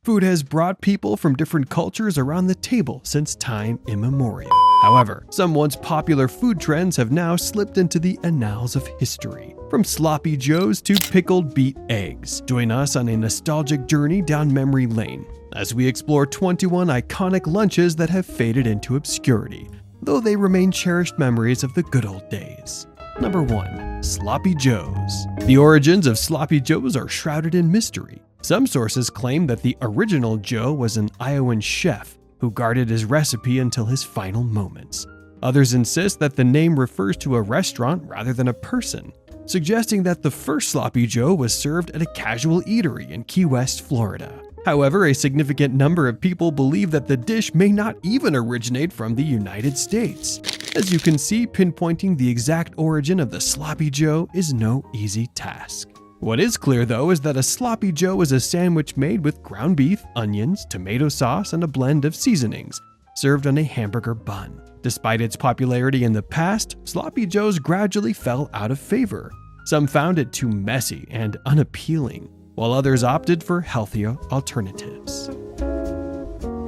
Food has brought people from different cultures around the table since time immemorial. However, some once popular food trends have now slipped into the annals of history. From sloppy joes to pickled beet eggs, join us on a nostalgic journey down memory lane as we explore 21 iconic lunches that have faded into obscurity, though they remain cherished memories of the good old days. Number 1. Sloppy Joes. The origins of sloppy joes are shrouded in mystery. Some sources claim that the original Joe was an Iowan chef who guarded his recipe until his final moments. Others insist that the name refers to a restaurant rather than a person, suggesting that the first sloppy Joe was served at a casual eatery in Key West, Florida. However, a significant number of people believe that the dish may not even originate from the United States. As you can see, pinpointing the exact origin of the sloppy Joe is no easy task. What is clear though is that a sloppy Joe is a sandwich made with ground beef, onions, tomato sauce, and a blend of seasonings, served on a hamburger bun. Despite its popularity in the past, sloppy joes gradually fell out of favor. Some found it too messy and unappealing, while others opted for healthier alternatives.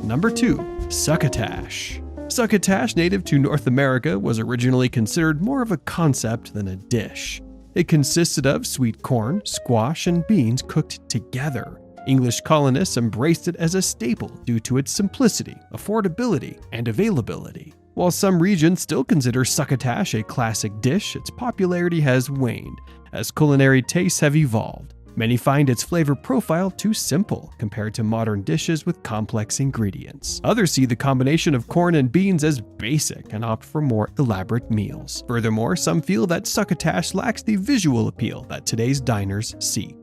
Number 2. Succotash. Succotash, native to North America, was originally considered more of a concept than a dish. It consisted of sweet corn, squash, and beans cooked together. English colonists embraced it as a staple due to its simplicity, affordability, and availability. While some regions still consider succotash a classic dish, its popularity has waned as culinary tastes have evolved. Many find its flavor profile too simple compared to modern dishes with complex ingredients. Others see the combination of corn and beans as basic and opt for more elaborate meals. Furthermore, some feel that succotash lacks the visual appeal that today's diners seek.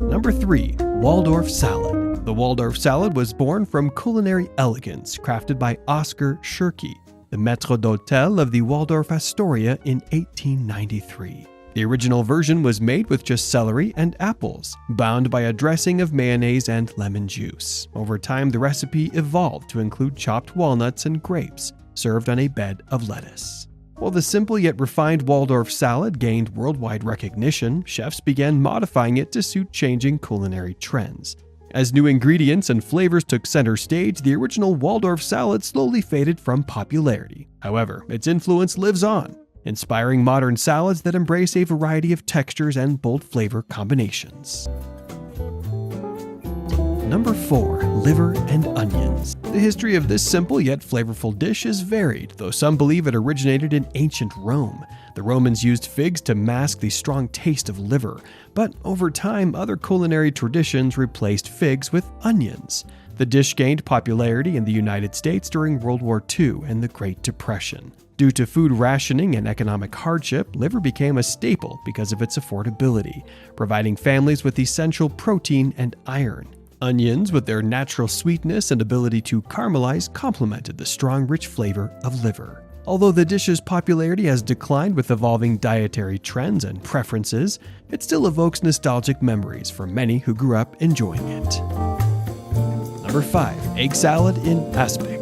Number 3. Waldorf Salad. The Waldorf salad was born from culinary elegance crafted by Oskar Schürke, the maître d'hôtel of the Waldorf Astoria in 1893. The original version was made with just celery and apples, bound by a dressing of mayonnaise and lemon juice. Over time, the recipe evolved to include chopped walnuts and grapes, served on a bed of lettuce. While the simple yet refined Waldorf salad gained worldwide recognition, chefs began modifying it to suit changing culinary trends. As new ingredients and flavors took center stage, the original Waldorf salad slowly faded from popularity. However, its influence lives on, inspiring modern salads that embrace a variety of textures and bold flavor combinations. Number 4. Liver and onions. The history of this simple yet flavorful dish is varied, though some believe it originated in ancient Rome. The Romans used figs to mask the strong taste of liver, but over time, other culinary traditions replaced figs with onions. The dish gained popularity in the United States during World War II and the Great Depression. Due to food rationing and economic hardship, liver became a staple because of its affordability, providing families with essential protein and iron. Onions, with their natural sweetness and ability to caramelize, complemented the strong, rich flavor of liver. Although the dish's popularity has declined with evolving dietary trends and preferences, it still evokes nostalgic memories for many who grew up enjoying it. Number 5. Egg salad in aspic.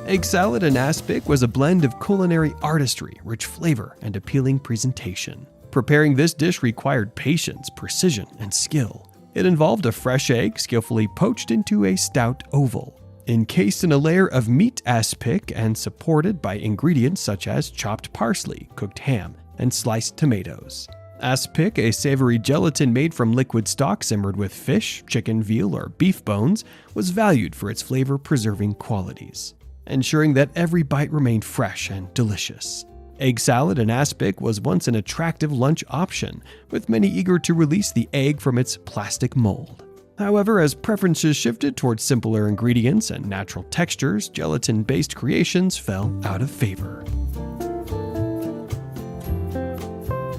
Egg salad in aspic was a blend of culinary artistry, rich flavor, and appealing presentation. Preparing this dish required patience, precision, and skill. It involved a fresh egg skillfully poached into a stout oval, encased in a layer of meat aspic and supported by ingredients such as chopped parsley, cooked ham, and sliced tomatoes. Aspic, a savory gelatin made from liquid stock simmered with fish, chicken, veal, or beef bones, was valued for its flavor-preserving qualities, ensuring that every bite remained fresh and delicious. Egg salad in aspic was once an attractive lunch option, with many eager to release the egg from its plastic mold. However, as preferences shifted towards simpler ingredients and natural textures, gelatin-based creations fell out of favor.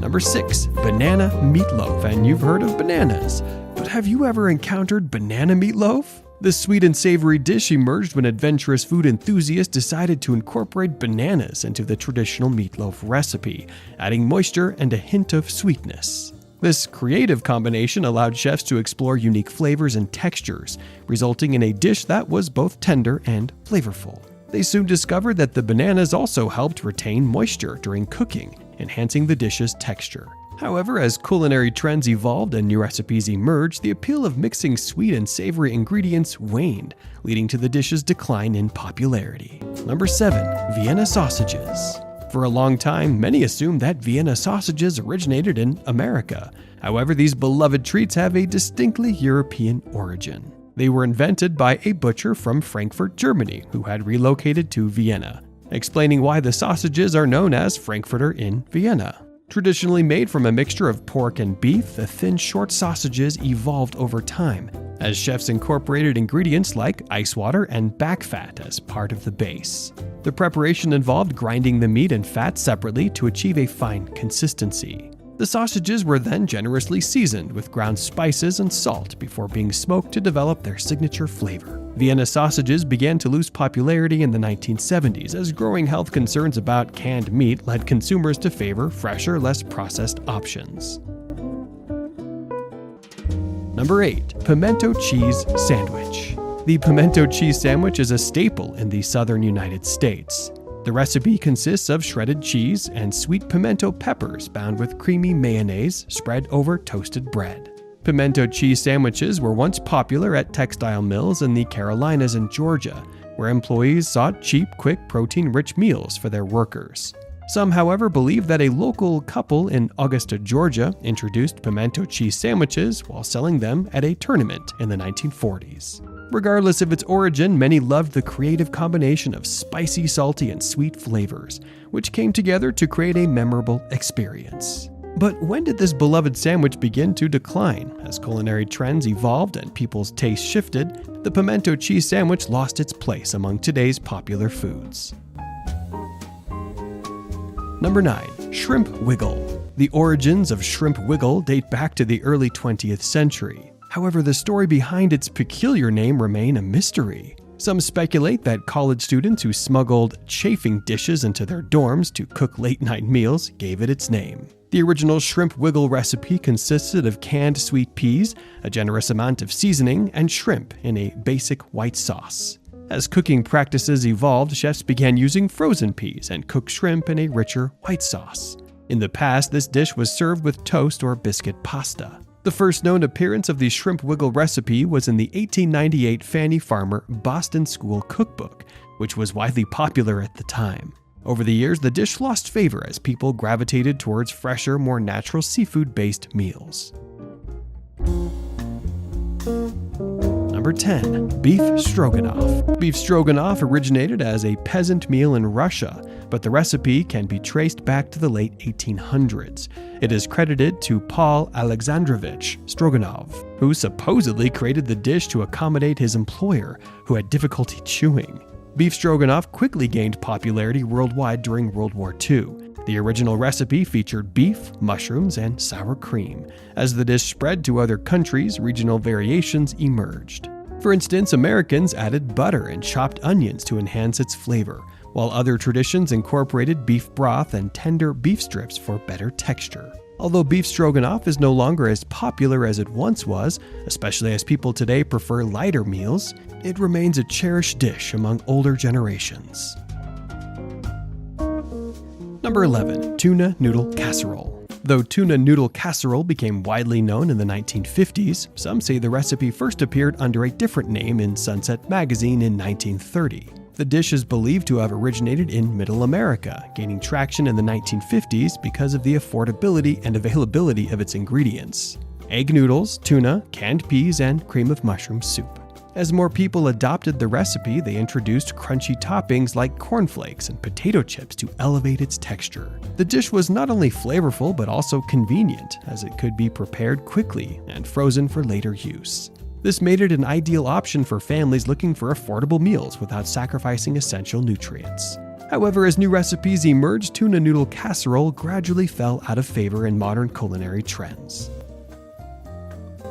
Number 6. Banana meatloaf. And you've heard of bananas, but have you ever encountered banana meatloaf? This sweet and savory dish emerged when adventurous food enthusiasts decided to incorporate bananas into the traditional meatloaf recipe, adding moisture and a hint of sweetness. This creative combination allowed chefs to explore unique flavors and textures, resulting in a dish that was both tender and flavorful. They soon discovered that the bananas also helped retain moisture during cooking, enhancing the dish's texture. However, as culinary trends evolved and new recipes emerged, the appeal of mixing sweet and savory ingredients waned, leading to the dish's decline in popularity. Number 7. Vienna sausages. For a long time, many assumed that Vienna sausages originated in America. However, these beloved treats have a distinctly European origin. They were invented by a butcher from Frankfurt, Germany, who had relocated to Vienna, explaining why the sausages are known as Frankfurter in Vienna. Traditionally made from a mixture of pork and beef, the thin, short sausages evolved over time, as chefs incorporated ingredients like ice water and back fat as part of the base. The preparation involved grinding the meat and fat separately to achieve a fine consistency. The sausages were then generously seasoned with ground spices and salt before being smoked to develop their signature flavor. Vienna sausages began to lose popularity in the 1970s as growing health concerns about canned meat led consumers to favor fresher, less processed options. Number 8. Pimento cheese sandwich. The pimento cheese sandwich is a staple in the southern United States. The recipe consists of shredded cheese and sweet pimento peppers bound with creamy mayonnaise spread over toasted bread. Pimento cheese sandwiches were once popular at textile mills in the Carolinas and Georgia, where employees sought cheap, quick, protein-rich meals for their workers. Some, however, believe that a local couple in Augusta, Georgia, introduced pimento cheese sandwiches while selling them at a tournament in the 1940s. Regardless of its origin, many loved the creative combination of spicy, salty, and sweet flavors, which came together to create a memorable experience. But when did this beloved sandwich begin to decline? As culinary trends evolved and people's tastes shifted, the pimento cheese sandwich lost its place among today's popular foods. Number 9. Shrimp Wiggle. The origins of shrimp wiggle date back to the early 20th century. However, the story behind its peculiar name remain a mystery. Some speculate that college students who smuggled chafing dishes into their dorms to cook late-night meals gave it its name. The original shrimp wiggle recipe consisted of canned sweet peas, a generous amount of seasoning, and shrimp in a basic white sauce. As cooking practices evolved, chefs began using frozen peas and cooked shrimp in a richer white sauce. In the past, this dish was served with toast or biscuit pasta. The first known appearance of the shrimp wiggle recipe was in the 1898 Fannie Farmer Boston School Cookbook, which was widely popular at the time. Over the years, the dish lost favor as people gravitated towards fresher, more natural seafood-based meals. Number 10. Beef Stroganoff. Beef Stroganoff originated as a peasant meal in Russia, but the recipe can be traced back to the late 1800s. It is credited to Paul Alexandrovich Stroganov, who supposedly created the dish to accommodate his employer, who had difficulty chewing. Beef stroganoff quickly gained popularity worldwide during World War II. The original recipe featured beef, mushrooms, and sour cream. As the dish spread to other countries, regional variations emerged. For instance, Americans added butter and chopped onions to enhance its flavor, while other traditions incorporated beef broth and tender beef strips for better texture. Although beef stroganoff is no longer as popular as it once was, especially as people today prefer lighter meals, it remains a cherished dish among older generations. Number 11. Tuna Noodle Casserole. Though tuna noodle casserole became widely known in the 1950s, some say the recipe first appeared under a different name in Sunset Magazine in 1930. The dish is believed to have originated in Middle America, gaining traction in the 1950s because of the affordability and availability of its ingredients: egg noodles, tuna, canned peas, and cream of mushroom soup. As more people adopted the recipe, they introduced crunchy toppings like cornflakes and potato chips to elevate its texture. The dish was not only flavorful but also convenient, as it could be prepared quickly and frozen for later use. This made it an ideal option for families looking for affordable meals without sacrificing essential nutrients. However, as new recipes emerged, tuna noodle casserole gradually fell out of favor in modern culinary trends.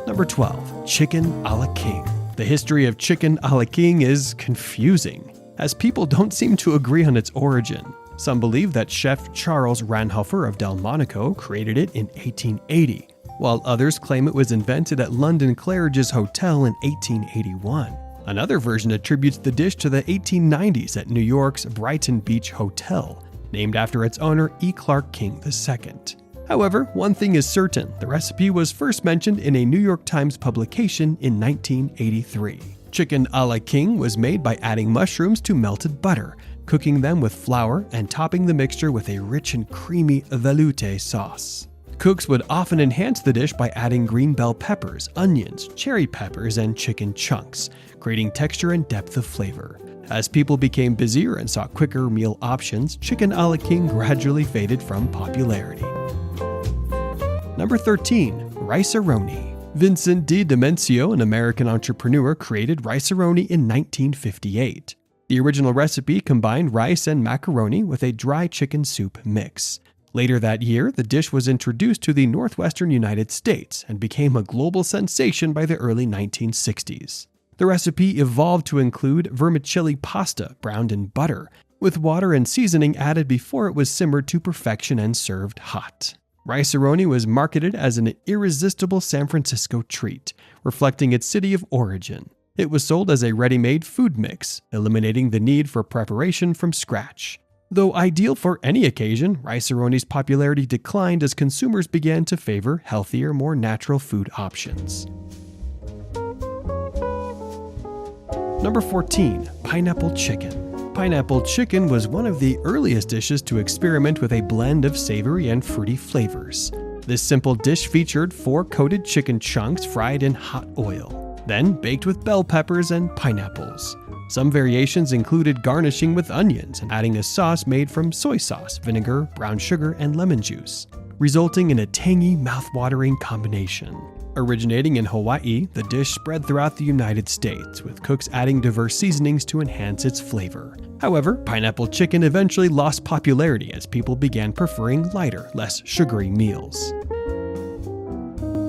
Number 12. Chicken a la King. The history of chicken a la King is confusing, as people don't seem to agree on its origin. Some believe that Chef Charles Ranhofer of Delmonico created it in 1880, while others claim it was invented at London Claridge's Hotel in 1881. Another version attributes the dish to the 1890s at New York's Brighton Beach Hotel, named after its owner E. Clark King II. However, one thing is certain, the recipe was first mentioned in a New York Times publication in 1983. Chicken a la king was made by adding mushrooms to melted butter, cooking them with flour, and topping the mixture with a rich and creamy velouté sauce. Cooks would often enhance the dish by adding green bell peppers, onions, cherry peppers, and chicken chunks, creating texture and depth of flavor. As people became busier and sought quicker meal options, chicken a la king gradually faded from popularity. Number 13. Rice-A-Roni. Vincent Di Demencio, an American entrepreneur, created Rice-A-Roni in 1958. The original recipe combined rice and macaroni with a dry chicken soup mix. Later that year, the dish was introduced to the northwestern United States and became a global sensation by the early 1960s. The recipe evolved to include vermicelli pasta browned in butter, with water and seasoning added before it was simmered to perfection and served hot. Rice-A-Roni was marketed as an irresistible San Francisco treat, reflecting its city of origin. It was sold as a ready-made food mix, eliminating the need for preparation from scratch. Though ideal for any occasion, Rice-A-Roni's popularity declined as consumers began to favor healthier, more natural food options. Number 14. Pineapple chicken. Pineapple chicken was one of the earliest dishes to experiment with a blend of savory and fruity flavors. This simple dish featured 4 coated chicken chunks fried in hot oil, then baked with bell peppers and pineapples. Some variations included garnishing with onions and adding a sauce made from soy sauce, vinegar, brown sugar, and lemon juice, resulting in a tangy, mouth-watering combination. Originating in Hawaii, the dish spread throughout the United States, with cooks adding diverse seasonings to enhance its flavor. However, pineapple chicken eventually lost popularity as people began preferring lighter, less sugary meals.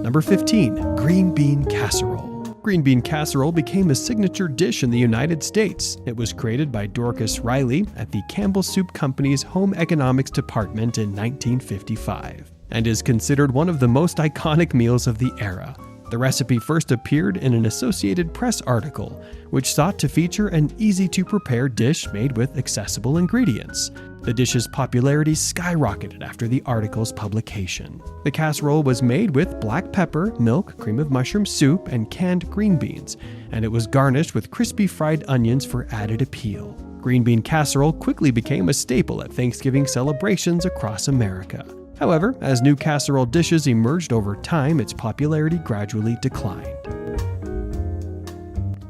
Number 15. Green bean casserole. Green bean casserole became a signature dish in the United States. It was created by Dorcas Riley at the Campbell Soup Company's Home Economics Department in 1955. And is considered one of the most iconic meals of the era. The recipe first appeared in an Associated Press article, which sought to feature an easy-to-prepare dish made with accessible ingredients. The dish's popularity skyrocketed after the article's publication. The casserole was made with black pepper, milk, cream of mushroom soup, and canned green beans, and it was garnished with crispy fried onions for added appeal. Green bean casserole quickly became a staple at Thanksgiving celebrations across America. However, as new casserole dishes emerged over time, its popularity gradually declined.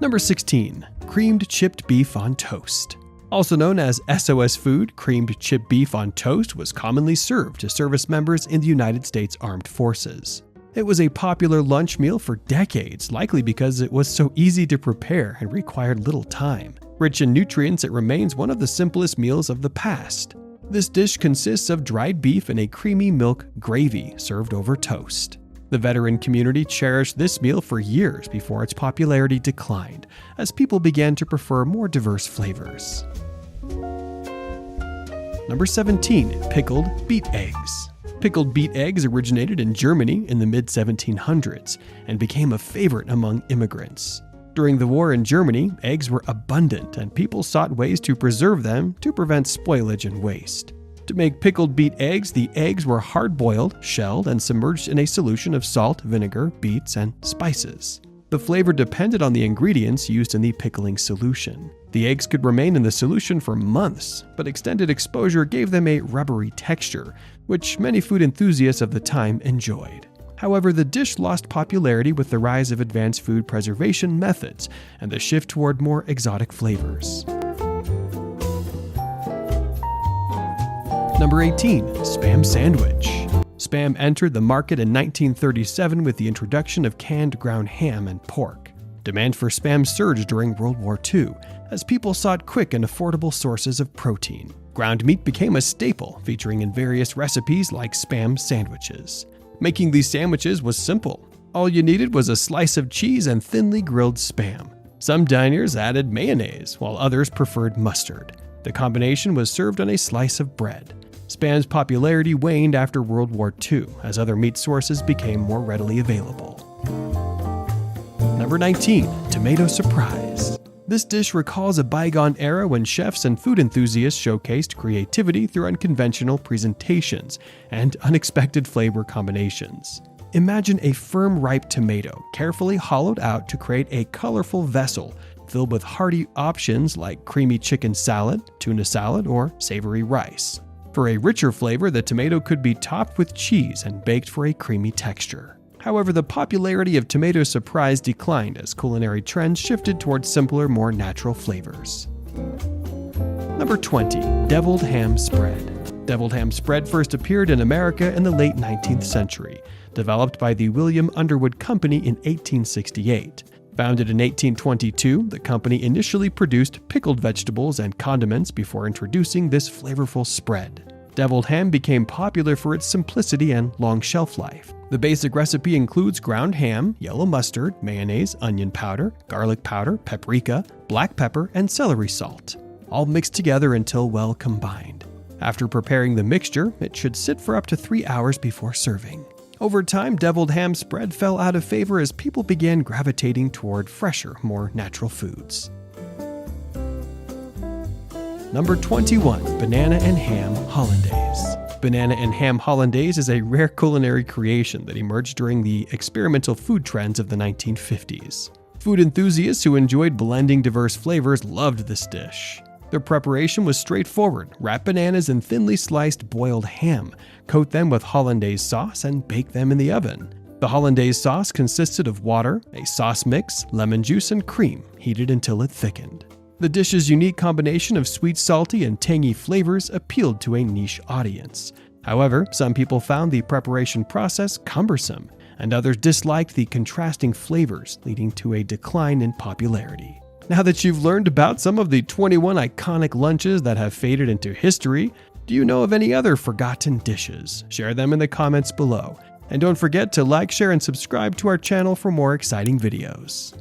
Number 16. Creamed chipped beef on toast. Also known as SOS food, creamed chipped beef on toast was commonly served to service members in the United States Armed Forces. It was a popular lunch meal for decades, likely because it was so easy to prepare and required little time. Rich in nutrients, it remains one of the simplest meals of the past. This dish consists of dried beef and a creamy milk gravy served over toast. The veteran community cherished this meal for years before its popularity declined, as people began to prefer more diverse flavors. Number 17. Pickled beet eggs. Pickled beet eggs originated in Germany in the mid-1700s and became a favorite among immigrants. During the war in Germany, eggs were abundant and people sought ways to preserve them to prevent spoilage and waste. To make pickled beet eggs, the eggs were hard-boiled, shelled, and submerged in a solution of salt, vinegar, beets, and spices. The flavor depended on the ingredients used in the pickling solution. The eggs could remain in the solution for months, but extended exposure gave them a rubbery texture, which many food enthusiasts of the time enjoyed. However, the dish lost popularity with the rise of advanced food preservation methods and the shift toward more exotic flavors. Number 18. Spam sandwich. Spam entered the market in 1937 with the introduction of canned ground ham and pork. Demand for Spam surged during World War II, as people sought quick and affordable sources of protein. Ground meat became a staple, featuring in various recipes like Spam sandwiches. Making these sandwiches was simple. All you needed was a slice of cheese and thinly grilled Spam. Some diners added mayonnaise, while others preferred mustard. The combination was served on a slice of bread. Spam's popularity waned after World War II, as other meat sources became more readily available. Number 19. Tomato surprise. This dish recalls a bygone era when chefs and food enthusiasts showcased creativity through unconventional presentations and unexpected flavor combinations. Imagine a firm, ripe tomato carefully hollowed out to create a colorful vessel filled with hearty options like creamy chicken salad, tuna salad, or savory rice. For a richer flavor, the tomato could be topped with cheese and baked for a creamy texture. However, the popularity of tomato surprise declined as culinary trends shifted towards simpler, more natural flavors. Number 20. Deviled ham spread. Deviled ham spread first appeared in America in the late 19th century, developed by the William Underwood Company in 1868. Founded in 1822, the company initially produced pickled vegetables and condiments before introducing this flavorful spread. Deviled ham became popular for its simplicity and long shelf life. The basic recipe includes ground ham, yellow mustard, mayonnaise, onion powder, garlic powder, paprika, black pepper, and celery salt, all mixed together until well combined. After preparing the mixture, it should sit for up to 3 hours before serving. Over time, deviled ham spread fell out of favor as people began gravitating toward fresher, more natural foods. Number 21. Banana and ham hollandaise. Banana and ham hollandaise is a rare culinary creation that emerged during the experimental food trends of the 1950s. Food enthusiasts who enjoyed blending diverse flavors loved this dish. Their preparation was straightforward: wrap bananas in thinly sliced boiled ham, coat them with hollandaise sauce, and bake them in the oven. The hollandaise sauce consisted of water, a sauce mix, lemon juice, and cream, heated until it thickened. The dish's unique combination of sweet, salty, and tangy flavors appealed to a niche audience. However, some people found the preparation process cumbersome, and others disliked the contrasting flavors, leading to a decline in popularity. Now that you've learned about some of the 21 iconic lunches that have faded into history, do you know of any other forgotten dishes? Share them in the comments below. And don't forget to like, share, and subscribe to our channel for more exciting videos.